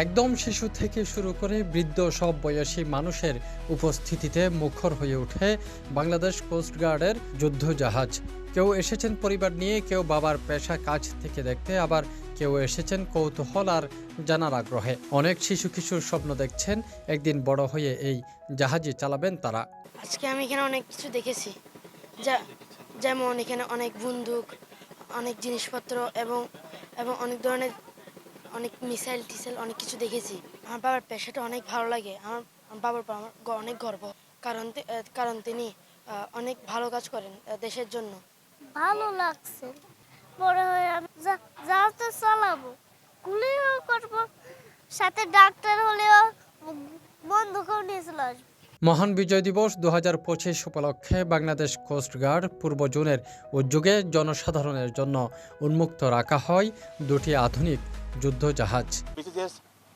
একদম শিশু থেকে শুরু করে বৃদ্ধ সব বয়সী মানুষের উপস্থিতিতে মুখর হয়ে ওঠে বাংলাদেশ কোস্টগার্ডের যুদ্ধজাহাজ। কেউ এসেছেন পরিবার নিয়ে, কেউ বাবার পেশা কাজ থেকে দেখতে, আবার কেউ এসেছেন কৌতূহল আর জানার আগ্রহে। অনেক শিশু কিশোর স্বপ্ন দেখছেন একদিন বড় হয়ে এই জাহাজই চালাবেন তারা। আজকে আমি এখানে অনেক কিছু দেখেছি, যা যেমন এখানে অনেক বন্দুক, অনেক জিনিসপত্র এবং এবং অনেক ধরনের অনেক মিসাইল টিসাইল অনেক কিছু দেখেছি। আমার বাবার পেশাটা অনেক ভালো লাগে। আমার বাবার উপর আমার অনেক গর্ব, কারণ তিনি অনেক ভালো কাজ করেন দেশের জন্য। ভালো লাগছে। বড় হয়ে আমি জাহাজটা চালাবো, গুলিও করবো, সাথে ডাক্তার হলেও বন্দুকও নিয়ে চলে আসবো। মহান বিজয় দিবস 2025 উপলক্ষে বাংলাদেশ কোস্টগার্ড পূর্ব জোনের উদ্যোগে জনসাধারণের জন্য উন্মুক্ত রাখা হয় দুটি আধুনিক যুদ্ধজাহাজ। বিসিজিএস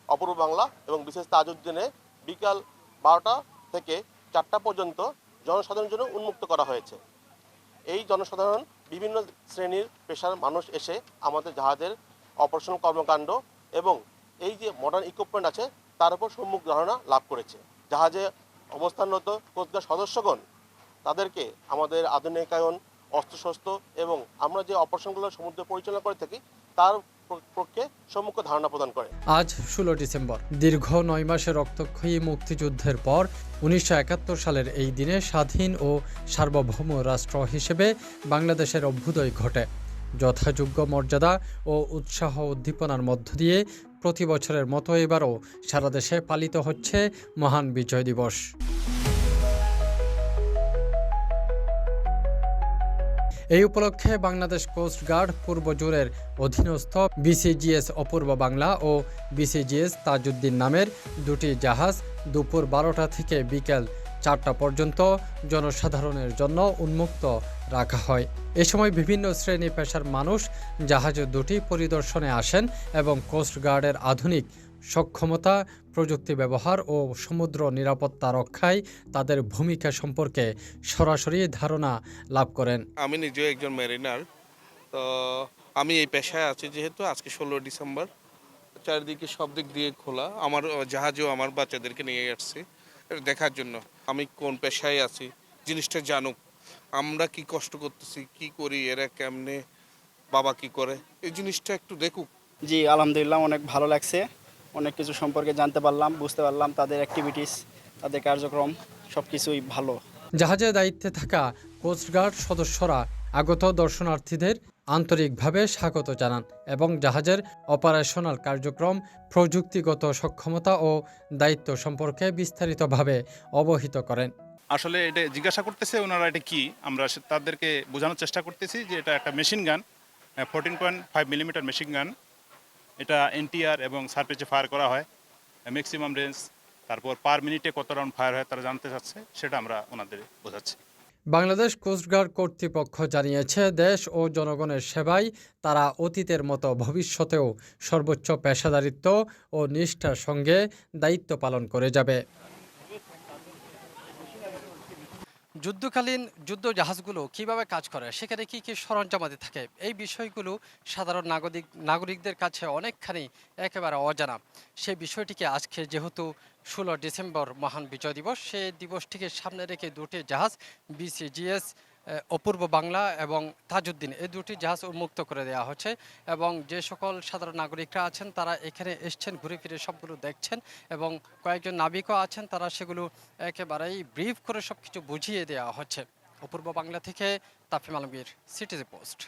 অপূর্ব বাংলা এবং বিশেষ তাজউদ্দিনে বিকাল 12টা থেকে 4টা পর্যন্ত জনসাধারণের জন্য উন্মুক্ত করা হয়েছে। এই জনসাধারণ বিভিন্ন শ্রেণীর পেশার মানুষ এসে আমাদের জাহাজের অপারেশন কর্মকাণ্ড এবং এই যে মডার্ন ইকুইপমেন্ট আছে তার উপর সম্মুখ ধারণা লাভ করেছে। জাহাজে অবস্থানরত কোস্টগার্ড সদস্যগণ তাদেরকে আমাদের আধুনিকায়ন, অস্ত্রশস্ত্র এবং আমরা যে অপারেশনগুলো সমুদ্র পরিচালনা করে থাকি তার পক্ষে সম্মুখ ধারণা প্রদান করে। আজ 16 ডিসেম্বর, দীর্ঘ 9 মাসের রক্তক্ষয়ী মুক্তিযুদ্ধের পর 1971 সালের এই দিনে স্বাধীন ও সার্বভৌম রাষ্ট্র হিসেবে বাংলাদেশের অভ্যুদয় ঘটে। যথাযোগ্য মর্যাদা ও উৎসাহ উদ্দীপনার মধ্য দিয়ে প্রতি বছরের মতো এবারও সারা দেশে পালিত হচ্ছে মহান বিজয় দিবস। এই উপলক্ষে বাংলাদেশ কোস্টগার্ড পূর্ব জোনের অধীনস্থ বিসিজিএস অপূর্ব বাংলা ও বিসিজিএস তাজউদ্দিন নামের দুটি জাহাজ দুপুর 12টা থেকে বিকেল 4টা পর্যন্ত জনসাধারণের জন্য উন্মুক্ত রাখা হয়। এ সময় বিভিন্ন শ্রেণী পেশার মানুষ জাহাজ দুটি পরিদর্শনে আসেন এবং কোস্টগার্ডের আধুনিক সক্ষমতা, প্রযুক্তি ব্যবহার ও সমুদ্র নিরাপত্তা রক্ষায় তাদের ভূমিকা সম্পর্কে সরাসরি ধারণা লাভ করেন। আমি নিজেও একজন মেরিনার, তো আমি এই পেশায় আছি যেহেতু আজকে 16 ডিসেম্বর, চারিদিকে সব দিক দিয়ে খোলা। আমার জাহাজেও আমার বাচ্চাদেরকে নিয়ে আসছি এটা দেখার জন্য আমি কোন পেশায় আছি, জিনিসটা জানুক, আমরা কি কষ্ট করতেছি, কি করি, এরা কেমনে, বাবা কি করে, এই জিনিসটা একটু দেখুক। জি, আলহামদুলিল্লাহ অনেক ভালো লাগছে। অনেক কিছু সম্পর্কে জানতে পারলাম, বুঝতে পারলাম, তাদের অ্যাক্টিভিটিস, তাদের কার্যক্রম সব কিছুই ভালো। জাহাজের দায়িত্বে থাকা কোস্টগার্ড সদস্যরা আগত দর্শনার্থীদের আন্তরিকভাবে স্বাগত জানান এবং জাহাজের অপারেশনাল কার্যক্রম, প্রযুক্তিগত সক্ষমতা ও দায়িত্ব সম্পর্কে বিস্তারিতভাবে অবহিত করেন। আসলে এটা জিজ্ঞাসা করতেছে ওনারা এটা কি, আমরা তাদেরকে বোঝানোর চেষ্টা করতেছি যে এটা একটা machine gun, 14.5 millimetre machine gun. এটা এনটিআর এবং সারফেসে ফায়ার করা হয়, ম্যাক্সিমাম রেঞ্জ, তারপর পার মিনিটে কত রাউন্ড ফায়ার হয় তারা জানতে চাচ্ছে, সেটা আমরা ওনাদের বোঝাচ্ছি। বাংলাদেশ কোস্টগার্ড কর্তৃপক্ষ জানিয়েছে, দেশ ও জনগণের সেবায় তারা অতীতের মতো ভবিষ্যতেও সর্বোচ্চ পেশাদারিত্ব ও নিষ্ঠার সঙ্গে দায়িত্ব পালন করে যাবে। যুদ্ধকালীন যুদ্ধ জাহাজগুলো কিভাবে কাজ করে, সেখানে কি কি সরঞ্জামাদি থাকে, এই বিষয়গুলো সাধারণ নাগরিকদের কাছে অনেকখানি একেবারে অজানা। সেই বিষয়টিকে আজকে যেহেতু 16 ডিসেম্বর মহান বিজয় দিবস, সেই দিবসটিকে সামনে রেখে দুটি জাহাজ বিসিজিএস অপূর্ব বাংলা এবং তাজউদ্দিন, এই দুটি জাহাজ উন্মুক্ত করে দেওয়া হচ্ছে এবং যে সকল সাধারণ নাগরিকরা আছেন তারা এখানে এসছেন, ঘুরে ফিরে সবগুলো দেখছেন এবং কয়েকজন নাবিকও আছেন, তারা সেগুলো একেবারেই ব্রিফ করে সব কিছু বুঝিয়ে দেওয়া হচ্ছে। অপূর্ব বাংলা থেকে তাফিম আলমগীর, সিটিজি পোস্ট।